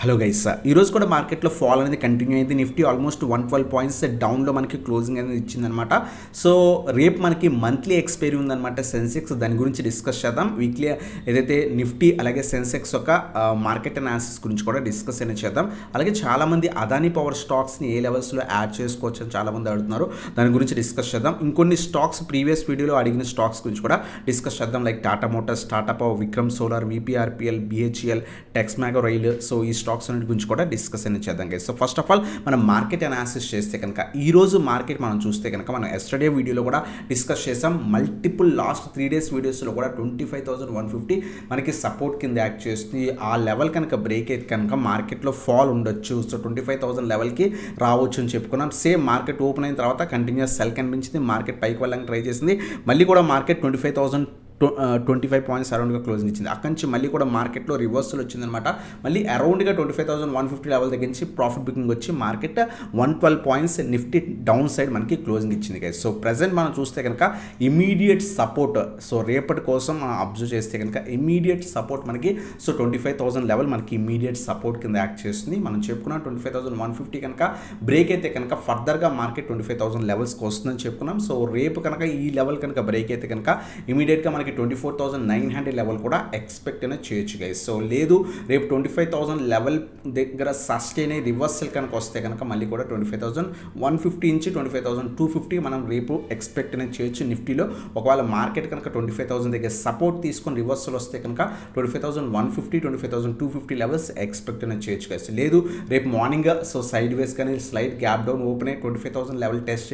Hello guys, ఈరోజు కూడా మార్కెట్లో ఫాల్ అనేది కంటిన్యూ అయింది. నిఫ్టీ ఆల్మోస్ట్ 112 పాయింట్స్ డౌన్లో మనకి క్లోజింగ్ అనేది ఇచ్చిందనమాట. సో రేపు మనకి మంత్లీ ఎక్స్పైరీ ఉందన్నమాట సెన్సెక్స్, దాని గురించి డిస్కస్ చేద్దాం. వీక్లీ ఏదైతే నిఫ్టీ అలాగే సెన్సెక్స్ యొక్క మార్కెట్ అనాలిసిస్ గురించి కూడా డిస్కస్ అనేది చేద్దాం. అలాగే చాలామంది అదానీ పవర్ స్టాక్స్ని ఏ లెవెల్స్లో యాడ్ చేసుకోవచ్చు అని చాలామంది అడుగుతున్నారు, దాని గురించి డిస్కస్ చేద్దాం. ఇంకొన్ని స్టాక్స్ ప్రీవియస్ వీడియోలో అడిగిన స్టాక్స్ గురించి కూడా డిస్కస్ చేద్దాం, like Tata Motors, Tata Power, Vikram Solar, VPRPL, BHL, Texmaco Rail. So ఈ స్టాక్స్ అన్నిటి గురించి కూడా డిస్కస్ అనేది చేద్దాం guys. So first of all మనం మార్కెట్ అనాలిసిస్ చేస్తే కనుక ఈరోజు మార్కెట్ మనం చూస్తే కనుక మనం ఎస్టర్డే వీడియోలో కూడా డిస్కస్ చేసాం. మల్టిపుల్ లాస్ట్ 3 days వీడియోస్లో కూడా 25,150 మనకి సపోర్ట్ కింద యాక్ట్ చేస్తుంది. ఆ లెవెల్ కనుక బ్రేక్ అయితే కనుక మార్కెట్లో ఫాల్ ఉండొచ్చు. సో 25,000 లెవెల్కి రావచ్చు అని చెప్పుకున్నాం. సేమ్ మార్కెట్ ఓపెన్ అయిన తర్వాత కంటిన్యూస్ సెల్ కనిపించింది, మార్కెట్ పైకి వెళ్ళడానికి ట్రై చేసింది. మళ్ళీ కూడా మార్కెట్ 25 పాయింట్స్ అరౌండ్గా క్లోజింగ్ ఇచ్చింది. అక్కడి నుంచి మళ్ళీ కూడా మార్కెట్లో రివర్సల్ వచ్చిందనమాట. మళ్ళీ అరౌండ్గా 25,150 లెవెల్ దగ్గర నుంచి ప్రాఫిట్ బుకింగ్ వచ్చి market 112 points Nifty down side మనకి క్లోజింగ్ ఇచ్చింది గైస్. సో ప్రజెంట్ మనం చూస్తే కనుక ఇమీడియట్ సపోర్ట్, సో రేపటి కోసం మనం అబ్జర్వ్ చేస్తే కనుక ఇమీడియట్ సపోర్ట్ మనకి 25,000 లెవెల్ మనకి ఇమీడియట్ సపోర్ట్ కింద యాక్ట్ చేస్తుంది. మనం చెప్పుకున్నాం 25,150 కనుక బ్రేక్ అయితే కనుక ఫర్దర్గా మార్కెట్ 25,000 లెవెల్స్కి వస్తుందని చెప్పుకున్నాం. సో రేపు కనుక ఈ లెవెల్ కనుక బ్రేక్ అయితే కనుక ఇమీడియట్గా మనకి 24,900 లెవెల్ కూడా ఎక్స్పెక్ట్ అనేది చేయొచ్చు గైస్. సో లేదు రేపు 25,000 లెవెల్ దగ్గర సస్టైన్ అయ్యి రివర్సల్ కనుక వస్తే కనుక మళ్ళీ కూడా 25,150 నుంచి 25,250 మనం రేపు ఎక్స్పెక్ట్ అనేది చేయొచ్చు నిఫ్టీలో. ఒకవేళ మార్కెట్ కనుక 25,000 దగ్గర సపోర్ట్ తీసుకొని రివర్సల్ వస్తే కనుక 25,150, 25,250 లెవెల్స్ ఎక్స్పెక్ట్ అనేది చేయొచ్చు గైస్. లేదు రేపు మార్నింగ్ సో సైడ్ వేస్ కానీ స్లైడ్ గ్యాప్ డౌన్ ఓపెన్ అయ్యి 25,000 లెవెల్ టెస్ట్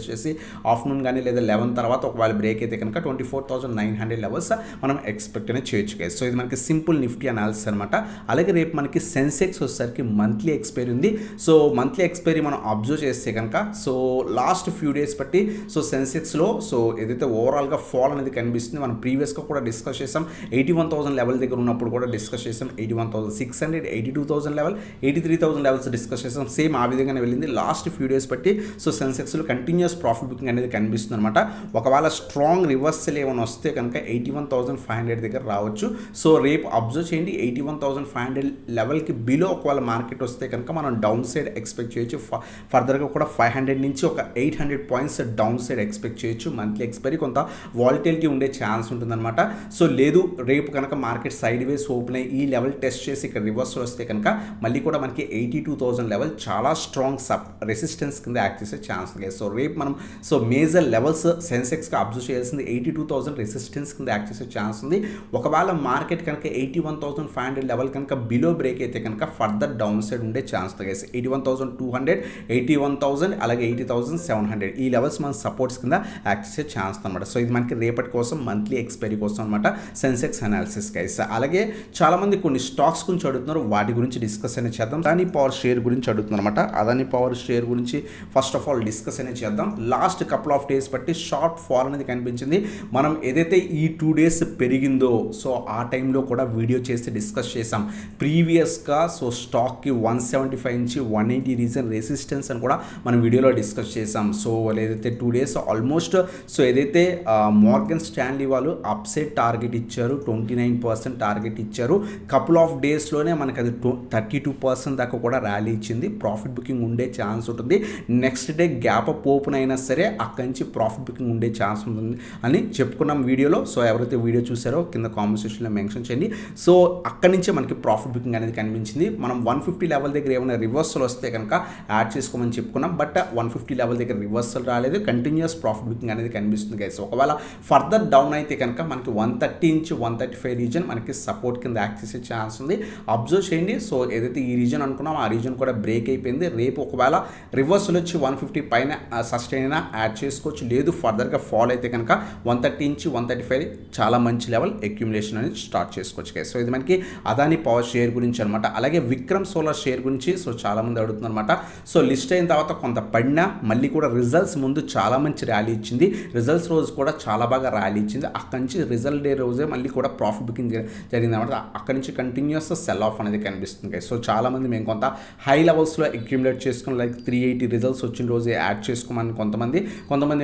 చేసి ఆఫ్టర్నూన్ కానీ లేదా 11 తర్వాత ఒకవేళ బ్రేక్ అయితే కనుక 24,900 లెవెల్స్ మనం ఎక్స్పెక్ట్ అనేది చేయొచ్చు గైస్. సో ఇది మనకి సింపుల్ నిఫ్టీ అనాలిసిస్ అనమాట. అలాగే రేపు మనకి సెన్సెక్స్ వచ్చేసరికి మంత్లీ ఎక్స్పైరీ ఉంది. సో మంత్లీ ఎక్స్పైరీ మనం అబ్జర్వ్ చేస్తే కనుక సో లాస్ట్ ఫ్యూ డేస్ బట్టి సో సెన్సెక్స్లో సో ఏదైతే ఓవరాల్గా ఫాల్ అనేది కనిపిస్తుంది, మనం ప్రీవియస్గా కూడా డిస్కస్ చేసాం. 81,000 లెవెల్ దగ్గర ఉన్నప్పుడు కూడా డిస్కస్ చేసాం. 81,600, 82,000 లెవెల్, 83,000 లెవెల్స్ డిస్కస్ చేసాం. సేమ్ ఆ విధంగానే వెళ్ళింది లాస్ట్ ఫ్యూ డేస్ బట్టి. సో సెన్సెక్స్లో కంటిన్యూస్ ప్రాఫిట్ బుకింగ్ అనేది కనిపిస్తుంది అనమాట. ఒకవేళ స్ట్రాంగ్ రివర్సల్ ఏమైనా వస్తే కనుక 81,500 దగ్గర రావచ్చు. సో రేపు అబ్జర్వ్ చేయండి, 81,500 లెవెల్కి బిలో ఒకవేళ మార్కెట్ వస్తే కనుక మనం డౌన్ సైడ్ ఎక్స్పెక్ట్ చేయొచ్చు. ఫర్దర్గా కూడా 500 నుంచి ఒక 800 పాయింట్స్ డౌన్ సైడ్ ఎక్స్పెక్ట్ చేయొచ్చు. మంత్లీ ఎక్స్పైరీ కొంత వాలిటిలిటీ ఉండే ఛాన్స్ ఉంటుందన్నమాట. సో లేదు రేపు కనుక మార్కెట్ సైడ్ వేస్ ఓపెన్ అయ్యి ఈ లెవెల్ టెస్ట్ చేసి ఇక్కడ రివర్సల్ వస్తే కనుక మళ్ళీ కూడా మనకి 82,000 లెవెల్ చాలా స్ట్రాంగ్ రెసిస్టెన్స్ కింద యాక్ట్ చేసే ఛాన్స్ ఉంది. సో రేపు మనం సో మేజర్ లెవెల్స్ సెన్సెక్స్కి అబ్జర్వ్ చేయాల్సింది 82,000 రెసిస్టెన్స్ కింద యాక్ట్ చేసే ఛాన్స్ ఉంది. ఒకవేళ మార్కెట్ కనుక 81,500 లెవెల్ కనుక బిలో బ్రేక్ అయితే కనుక ఫర్దర్ డౌన్ సైడ్ ఉండే ఛాన్స్ ఉంది. 81,200, 81,000 అలాగే 80,700 ఈ లెవెల్స్ మన సపోర్ట్స్ కింద యాక్ట్ చేసే ఛాన్స్ అనమాట. సో ఇది మనకి రేపటి కోసం మంత్లీ ఎక్స్పైరీ కోసం అనమాట సెన్సెక్స్ అనాలిసిస్ గైస్. అలాగే చాలామంది కొన్ని స్టాక్స్ గురించి అడుగుతున్నారు, వాటి గురించి డిస్కస్ అనేది చేద్దాం. అదానీ పవర్ షేర్ గురించి అడుగుతున్నారు అనమాట. అదానీ పవర్ షేర్ గురించి ఫస్ట్ ఆఫ్ ఆల్ డిస్కస్ అనేది చేద్దాం. లాస్ట్ కపుల్ ఆఫ్ డేస్ బట్టి షార్ట్ ఫాల్ అనేది కనిపించింది. మనం ఏదైతే ఈ 2 days పెరిగిందో సో ఆ టైంలో కూడా వీడియో చేసి డిస్కస్ చేసాం. ప్రీవియస్గా సో స్టాక్కి 175 నుంచి 180 రీజన్ రెసిస్టెన్స్ అని కూడా మనం వీడియోలో డిస్కస్ చేసాం. సో ఏదైతే 2 days ఆల్మోస్ట్ సో ఏదైతే మోర్గన్ స్టాన్లీ వాళ్ళు అప్ సైడ్ టార్గెట్ ఇచ్చారు, 29% టార్గెట్ ఇచ్చారు. కపుల్ ఆఫ్ డేస్లోనే మనకి అది 32% దాకా కూడా ర్యాలీ ఇచ్చింది. ప్రాఫిట్ బుకింగ్ ఉండే ఛాన్స్ ఉంటుంది. Next day gap up open అయినా సరే అక్కడి నుంచి ప్రాఫిట్ బుకింగ్ ఉండే ఛాన్స్ ఉంటుంది అని చెప్పుకున్నాం వీడియోలో. సో ఎవరైతే వీడియో చూసారో కింద కామెంట్ సెక్షన్లో మెన్షన్ చేయండి. సో అక్కడి నుంచే మనకి ప్రాఫిట్ బుకింగ్ అనేది కనిపించింది. మనం 150 లెవెల్ దగ్గర ఏమైనా రివర్సల్ వస్తే కనుక యాడ్ చేసుకోమని చెప్పుకున్నాం. బట్ 150 లెవెల్ దగ్గర రివర్సల్ రాలేదు, కంటిన్యూస్ ప్రాఫిట్ బుకింగ్ అనేది కనిపిస్తుంది గైస్. ఒకవేళ ఫర్దర్ డౌన్ అయితే కనుక మనకి 130 నుంచి 135 రీజన్ మనకి సపోర్ట్ కింద యాక్ట్ చేసే ఛాన్స్ ఉంది. అబ్జర్వ్ చేయండి. సో ఏదైతే ఈ రీజన్ అనుకున్నాం ఆ రీజన్ కూడా బ్రేక్ అయిపోయింది. రేపు ఒకవేళ రివర్సల్ వచ్చి 150 పైన సస్టైన్ అయినా యాడ్ చేసుకోవచ్చు. లేదు ఫర్దర్గా ఫాల్ అయితే కనుక 130 నుంచి 135 చాలా మంచి లెవెల్ అక్యుములేషన్ అనేది స్టార్ట్ చేసుకోవచ్చు గైస్. సో ఇది మనకి అదానీ పవర్ షేర్ గురించి అనమాట. అలాగే విక్రమ్ సోలార్ షేర్ గురించి సో చాలామంది అడుగుతున్నారు అనమాట. సో లిస్ట్ అయిన తర్వాత కొంత పడినా మళ్ళీ కూడా రిజల్ట్స్ ముందు చాలా మంచి ర్యాలీ ఇచ్చింది. రిజల్ట్స్ రోజు కూడా చాలా బాగా ర్యాలీ ఇచ్చింది. అక్కడి నుంచి రిజల్ట్ డే రోజే మళ్ళీ కూడా ప్రాఫిట్ బుకింగ్ జరిగింది అనమాట. అక్కడి నుంచి కంటిన్యూస్ సెల్ ఆఫ్ అనేది కనిపిస్తుంది గైస్. సో చాలామంది మేము కొంత హై లెవెల్స్లో అక్యుములేట్ చేసుకుని లైక్ 380 రిజల్ట్స్ వచ్చిన రోజే యాడ్ చేసుకోమని కొంతమంది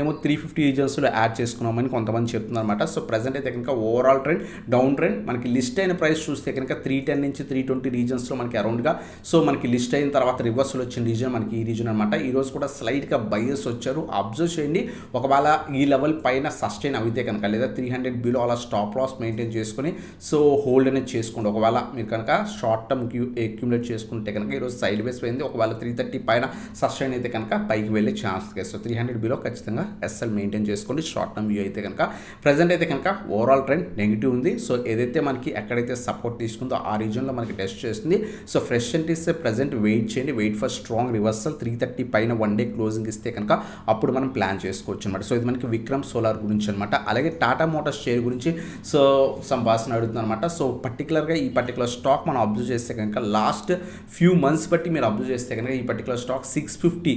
ఏమో 350 రీజన్స్లో యాడ్ చేసుకున్నామని కొంతమంది చెప్తున్నారు అనమాట. సో సో ప్రజెంట్ అయితే కనుక ఓవరాల్ ట్రెండ్ డౌన్ ట్రెండ్. మనకి లిస్ట్ అయిన ప్రైస్ చూస్తే కనుక 310 నుంచి 320 రీజన్స్లో మనకి అరౌండ్గా సో మనకి లిస్ట్ అయిన తర్వాత రివర్సల్ వచ్చిన రీజన్ మనకి ఈ రీజన్ అనమాట. ఈరోజు కూడా స్లైట్గా బయర్స్ వచ్చారు. అబ్జర్వ్ చేయండి, ఒకవేళ ఈ లెవెల్ పైన సస్టైన్ అయితే కనుక లేదా 300 బిలో అలా స్టాప్ లాస్ మెయింటైన్ చేసుకుని సో హోల్డ్ అనేది చేసుకోండి. ఒకవేళ మీరు కనుక షార్ట్ టర్మ్ అక్యుములేట్ చేసుకుంటే కనుక ఈరోజు సైడ్ వేస్ పోయింది. ఒకవేళ 330 పైన సస్టైన్ అయితే కనుక పైకి వెళ్ళే ఛాన్స్. సో 300 బిలో ఖచ్చితంగా ఎస్ఎల్ మెయింటైన్ చేసుకోండి షార్ట్ టర్మ్ వ్యూ అయితే కనుక. ప్రజెంట్ అయితే కనుక ఓవరాల్ ట్రెండ్ నెగిటివ్ ఉంది. సో ఏదైతే మనకి ఎక్కడైతే సపోర్ట్ తీసుకుందో ఆ రీజన్లో మనకి టెస్ట్ చేస్తుంది. సో ఫ్రెష్ అండ్ ఇస్తే ప్రజెంట్ వెయిట్ చేయండి, వెయిట్ ఫర్ స్ట్రాంగ్ రివర్సల్ 330 పైన వన్ డే క్లోజింగ్ ఇస్తే కనుక అప్పుడు మనం ప్లాన్ చేసుకోవచ్చు అనమాట. సో ఇది మనకి విక్రమ్ సోలార్ గురించి అనమాట. అలాగే టాటా మోటార్స్ షేర్ గురించి సో సంభాషణ అడుగుతుంది అనమాట. సో పర్టికులర్గా ఈ పర్టికులర్ స్టాక్ మనం అబ్జర్వ్ చేస్తే కనుక లాస్ట్ ఫ్యూ మంత్స్ బట్టి మీరు అబ్జర్వ్ చేస్తే కనుక ఈ పర్టికులర్ స్టాక్ 630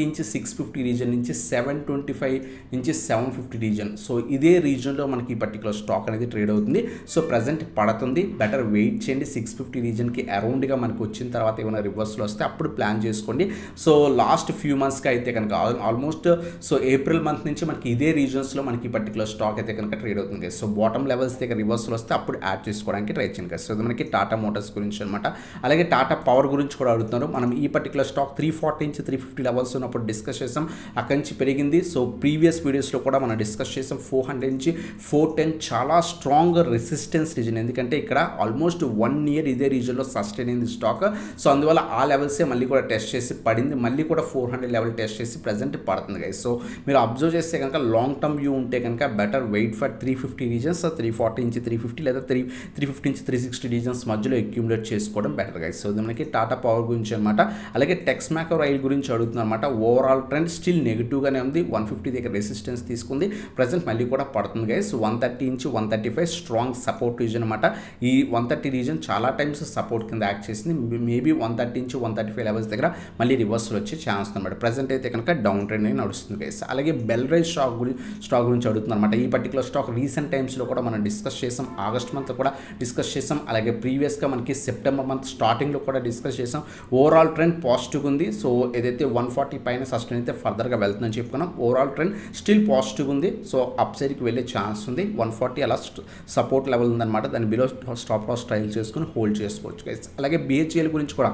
నుంచి 650 రీజన్ నుంచి 725 నుంచి 750 రీజన్. సో ఇదే రీజన్లో మనకి ఈ పర్టికులర్ స్టాక్ అనేది ట్రేడ్ అవుతుంది. సో ప్రజెంట్ పడుతుంది, బెటర్ వెయిట్ చేయండి. 650 రీజన్కి అరౌండ్గా మనకు వచ్చిన తర్వాత ఏమైనా రివర్స్లో వస్తే అప్పుడు ప్లాన్ చేసుకోండి. సో లాస్ట్ ఫ్యూ మంత్స్కి అయితే కనుక ఆల్మోస్ట్ సో ఏప్రిల్ మంత్ నుంచి మనకి ఇదే రీజన్స్లో మనకి ఈ పర్టికులర్ స్టాక్ అయితే కనుక ట్రేడ్ అవుతుంది. సో బాటమ్ లెవెల్స్ దగ్గర రివర్స్లో వస్తే అప్పుడు యాడ్ చేసుకోవడానికి ట్రై చేయండి. సో ఇది మనకి టాటా మోటార్స్ గురించి అనమాట. అలాగే టాటా పవర్ గురించి కూడా అడుగుతున్నారు. మనం ఈ పర్టికులర్ స్టాక్ 340 నుంచి 350 లెవెల్స్ ఉన్నప్పుడు డిస్కస్ చేసాం, అక్కడి నుంచి పెరిగింది. సో ప్రీవియస్ వీడియోస్లో కూడా మనం డిస్కస్ చేసాం 400 నుంచి 410 చాలా స్ట్రాంగ్ రెసిస్టెన్స్ రీజన్. ఎందుకంటే ఇక్కడ ఆల్మోస్ట్ 1 ఇయర్ ఇదే రీజన్లో సస్టైన్ అయింది స్టాక్. సో అందువల్ల ఆ లెవెల్సే మళ్ళీ కూడా టెస్ట్ చేసి పడింది, మళ్ళీ కూడా 400 లెవెల్ టెస్ట్ చేసి ప్రజెంట్ పడుతుంది గైస్. సో మీరు అబ్జర్వ్ చేస్తే కనుక లాంగ్ టర్మ్ వ్యూ ఉంటే కనుక బెటర్ వెయిట్ ఫర్ 350 రీజన్స్, 340 నుంచి 350 లేదా 350 నుంచి 360 రీజన్స్ మధ్యలో అక్యుములేట్ చేసుకోవడం బెటర్ గైస్. సో ఇది మనకి టాటా పవర్ గురించి అనమాట. అలాగే టెక్స్మాకో రైల్ గురించి అడుగుతుంది అనమాట. ఓవరాల్ ట్రెండ్ స్టిల్ నెగిటివ్గానే ఉంది. 150 దగ్గర రెసిస్టెన్స్ తీసుకుంది, ప్రజెంట్ మళ్ళీ కూడా పడుతుంది గైస్. 130 నుంచి 135 స్ట్రాంగ్ సపోర్ట్ రీజన్ అనమాట. ఈ 130 రీజన్ చాలా టైమ్స్ సపోర్ట్ కింద యాక్ట్ చేసింది. మేబీ 130 నుంచి 135 లెవెల్స్ దగ్గర మళ్ళీ రివర్సల్ వచ్చే ఛాన్స్ అనమాట. ప్రజెంట్ అయితే కనుక డౌన్ ట్రెండ్ అనేది నడుస్తుంది గైస్. అలాగే బెల్రైజ్ స్టాక్ గురించి అడుగుతుంది అనమాట. ఈ పర్టికులర్ స్టాక్ రీసెంట్ టైమ్స్లో కూడా మనం డిస్కస్ చేసాం, ఆగస్ట్ మంత్ కూడా డిస్కస్ చేసాం, అలాగే ప్రీవియస్గా మనకి సెప్టెంబర్ మంత్ స్టార్టింగ్లో కూడా డిస్కస్ చేసాం. ఓవరాల్ ట్రెండ్ పాజిటివ్ ఉంది. సో ఏదైతే 140 పైన సస్టైన్ అయితే ఫర్దర్గా వెళ్తుందని చెప్పుకున్నాం. ఓవరాల్ ట్రెండ్ స్టిల్ పాజిటివ్ ఉంది. సో అప్ సైడ్కి వెళ్ళే ఛాన్స్ ఉంది. 140 అలా సపోర్ట్ లెవెల్ ఉందన్నమాట. దాని బిలో స్టాప్ లాస్ ట్రయల్ చేసుకుని హోల్డ్ చేసుకోవచ్చు గైస్. అలాగే BHEL గురించి కూడా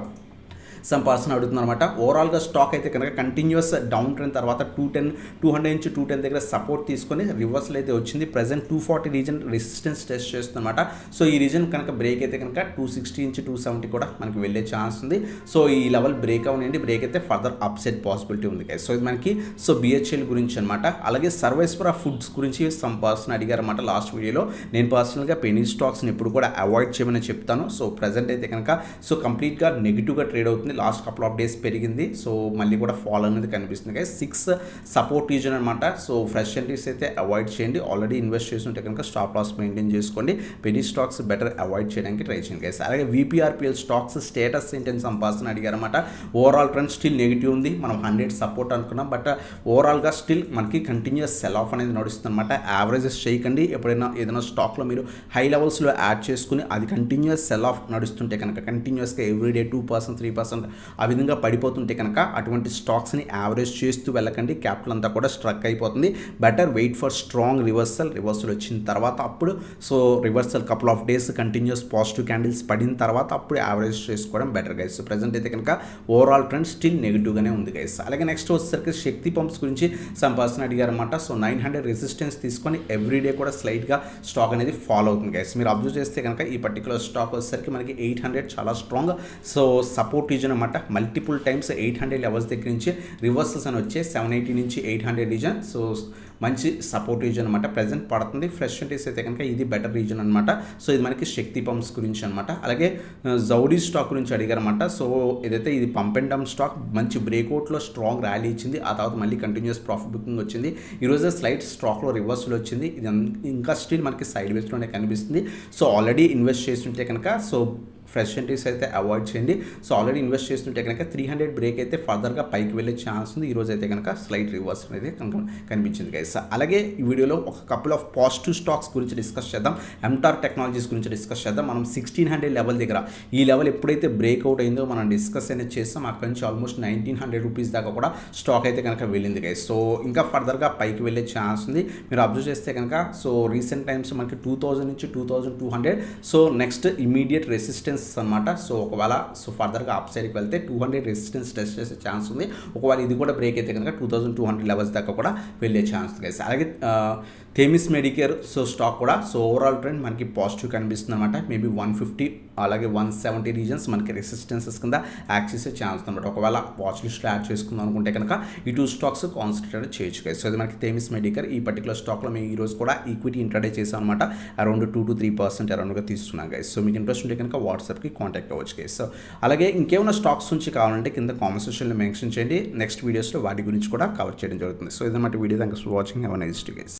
సమ్ పర్సన్ అడుగుతుంది అనమాట. ఓవరాల్గా స్టాక్ అయితే కనుక కంటిన్యూస్ డౌన్ ట్రెండ్ తర్వాత 200 నుంచి 210 దగ్గర సపోర్ట్ తీసుకొని రివర్సల్ అయితే వచ్చింది. ప్రజెంట్ 240 రీజన్ రెసిస్టెన్స్ టెస్ట్ చేస్తుందన్నమాట. సో ఈ రీజన్ కనుక బ్రేక్ అయితే కనుక 260 నుంచి 270 కూడా మనకి వెళ్ళే ఛాన్స్ ఉంది. సో ఈ లెవెల్ బ్రేక్ అవ్వండి, బ్రేక్ అయితే ఫర్దర్ అప్సెట్ పాసిబిలిటీ ఉంది గైస్. సో ఇది మనకి సో BHEL గురించి అనమాట. అలాగే సర్వైస్పరా ఫుడ్స్ గురించి సమ్ పర్సన్ అడిగారు అనమాట లాస్ట్ వీడియోలో. నేను పర్సనల్గా పెనీ స్టాక్స్ని ఎప్పుడు కూడా అవాయిడ్ చేయమని చెప్తాను. సో ప్రజెంట్ అయితే కనుక సో కంప్లీట్గా నెగిటివ్గా ట్రేడ్ అవుతుంది. లాస్ట్ కపుల్ ఆఫ్ డేస్ పెరిగింది. సో మళ్ళీ కూడా ఫాల్ అనేది కనిపిస్తుంది గైస్. 6 సపోర్ట్ రీజన్ అనమాట. సో ఫ్రెష్ ఎంట్రీస్ అయితే అవాయిడ్ చేయండి. ఆల్రెడీ ఇన్వెస్ట్ చేసి ఉంటే కనుక స్టాప్ లాస్ మెయింటైన్ చేసుకోండి. పెనీ స్టాక్స్ బెటర్ అవాయిడ్ చేయడానికి ట్రై చేయండి గైస్. అలాగే VPRPL స్టాక్స్ స్టేటస్ ఏంటని సమ్ పర్సన్ అడిగారన్నమాట. ఓవరాల్ ట్రెండ్ స్టిల్ నెగిటివ్ ఉంది. మనం 100 సపోర్ట్ అనుకున్నాం, బట్ ఓవరాల్గా స్టిల్ మనకి కంటిన్యూస్ సెల్ ఆఫ్ అనేది నడుస్తుంది అనమాట. యావరేజెస్ చేయకండి. ఎప్పుడైనా ఏదైనా స్టాక్లో మీరు హై లెవెల్స్లో యాడ్ చేసుకుని అది కంటిన్యూస్ సెల్ ఆఫ్ నడుస్తుంటే కనుక కంటిన్యూస్గా ఎవ్రీడే 2%, 3% ఆ విధంగా పడిపోతుంటే కనుక అటువంటి స్టాక్స్ని యావరేజ్ చేస్తూ వెళ్ళకండి. క్యాపిటల్ అంతా కూడా స్ట్రక్ అయిపోతుంది. Better wait for strong reversal వచ్చిన తర్వాత అప్పుడు so reversal couple of days continuous positive candles పడిన తర్వాత అప్పుడు యావరేజ్ చేసుకోవడం బెటర్ గైస్. సో ప్రజెంట్ అయితే కనుక ఓవరాల్ ట్రెండ్ స్టిల్ నెగిటివ్గానే ఉంది గైస్. అలాగే నెక్స్ట్ వచ్చేసరికి శక్తి పంప్స్ గురించి సమ్ పర్సన్ అడిగారన్నమాట. సో 900 రెసిస్టెన్స్ తీసుకొని ఎవ్రీడే కూడా స్లైట్గా స్టాక్ అనేది ఫాలో అవుతుంది గైస్. మీరు అబ్జర్వ్ చేస్తే కనుక ఈ పర్టికులర్ స్టాక్ వచ్చేసరికి మనకి 800 చాలా స్ట్రాంగ్ సో సపోర్ట్ రీజన్ అనమాట. మల్టిపుల్ టైమ్స్ 800 లెవెల్స్ దగ్గర నుంచి రివర్సల్స్ అని వచ్చే 780 నుంచి 800 రీజన్. సో మంచి సపోర్ట్ రీజన్ అనమాట. ప్రజెంట్ పడుతుంది. ఫ్రెష్ ఎంట్రీస్ అయితే కనుక ఇది బెటర్ రీజన్ అనమాట. సో ఇది మనకి శక్తి పంప్స్ గురించి అనమాట. అలాగే జౌడీ స్టాక్ గురించి అడిగారన్నమాట. సో ఏదైతే ఇది పంప్ అండ్ డౌన్ స్టాక్ మంచి బ్రేక్అవుట్లో స్ట్రాంగ్ ర్యాలీ ఇచ్చింది. ఆ తర్వాత మళ్ళీ కంటిన్యూస్ ప్రాఫిట్ బుకింగ్ వచ్చింది. ఈరోజు స్లైట్ స్టాక్లో రివర్సల్ వచ్చింది. ఇది ఇంకా స్టిల్ మనకి సైడ్ వేస్లోనే కనిపిస్తుంది. సో ఆల్రెడీ ఇన్వెస్ట్ చేస్తుంటే కనుక సో ఫ్రెష్ ఎంట్రీస్ అయితే అవాయిడ్ చేయండి. సో ఆల్రెడీ ఇన్వెస్ట్ చేస్తుంటే కనుక 300 బ్రేక్ అయితే ఫర్దర్గా పైకి వెళ్ళే ఛాన్స్ ఉంది. ఈరోజు అయితే కనుక స్లైట్ రివర్స్ అనేది కనిపించింది గైస్. అలాగే ఈ వీడియోలో ఒక కపుల్ ఆఫ్ పాజిటివ్ స్టాక్స్ గురించి డిస్కస్ చేద్దాం. ఎంటార్ టెక్నాలజీస్ గురించి డిస్కస్ చేద్దాం. మనం 1600 లెవెల్ దగ్గర ఈ లెవెల్ ఎప్పుడైతే బ్రేక్అవుట్ అయిందో మనం డిస్కస్ అనేది చేస్తాం. అక్కడి నుంచి ఆల్మోస్ట్ 1900 రూపీస్ దాకా కూడా స్టాక్ అయితే కనుక వెళ్ళింది గైస్. సో ఇంకా ఫర్దర్గా పైకి వెళ్ళే ఛాన్స్ ఉంది. మీరు అబ్జర్వ్ చేస్తే కనుక సో రీసెంట్ టైమ్స్ మనకి 2000 నుంచి 2200 సో నెక్స్ట్ ఇమీడియట్ రెసిస్టెన్స్ అనమాట. సో ఒకవేళ సో ఫర్దర్గా అప్ సైడ్కి వెళ్తే 200 రెసిస్టెన్స్ టెస్ట్ చేసే ఛాన్స్ ఉంది. ఒకవేళ ఇది కూడా బ్రేక్ అయితే కనుక 2200 లెవెల్స్ దాకా కూడా వెళ్ళే ఛాన్స్ గైస్. అలాగే థేమిస్ మెడికేర్ సో స్టాక్ కూడా సో ఓవరాల్ ట్రెండ్ మనకి పాజిటివ్ కనిపిస్తుంది అనమాట. మేబీ 150 అలాగే 170 రీజన్స్ మనకి రెసిస్టెన్సెస్ కింద యాక్ట్ చేసే ఛాన్స్ అనమాట. ఒకవేళ వాచ్ లిస్ట్లో యాడ్ చేసుకుందాం అనుకుంటే కనుక ఈ 2 స్టాక్స్ కాన్సన్ట్రేట్ చేయొచ్చు గైస్. సో ఇది మనకి థేమిస్ మెడికేర్ ఈ పర్టికులర్ స్టాక్లో మేము ఈరోజు కూడా ఈక్విటీ ఇంట్రాడే చేసాం అనమాట. అరౌండ్ 2 to 3% అరౌండ్గా తీసుకున్నాం గైస్. సో మీకు ఇంట్రెస్ట్ ఉంటే కనుక వాట్సాప్కి కాంటాక్ట్ అవ్వచ్చు గైస్. సో అలాగే ఇంకేమైనా స్టాక్స్ నుంచి కావాలంటే కింద కామెంట్ సెక్షన్లో మెన్షన్ చేయండి. నెక్స్ట్ వీడియోస్లో వాటి గురించి కూడా కవర్ చేయడం జరుగుతుంది. సో ఇదన్నమాట video. Thanks for watching. Have a nice day guys.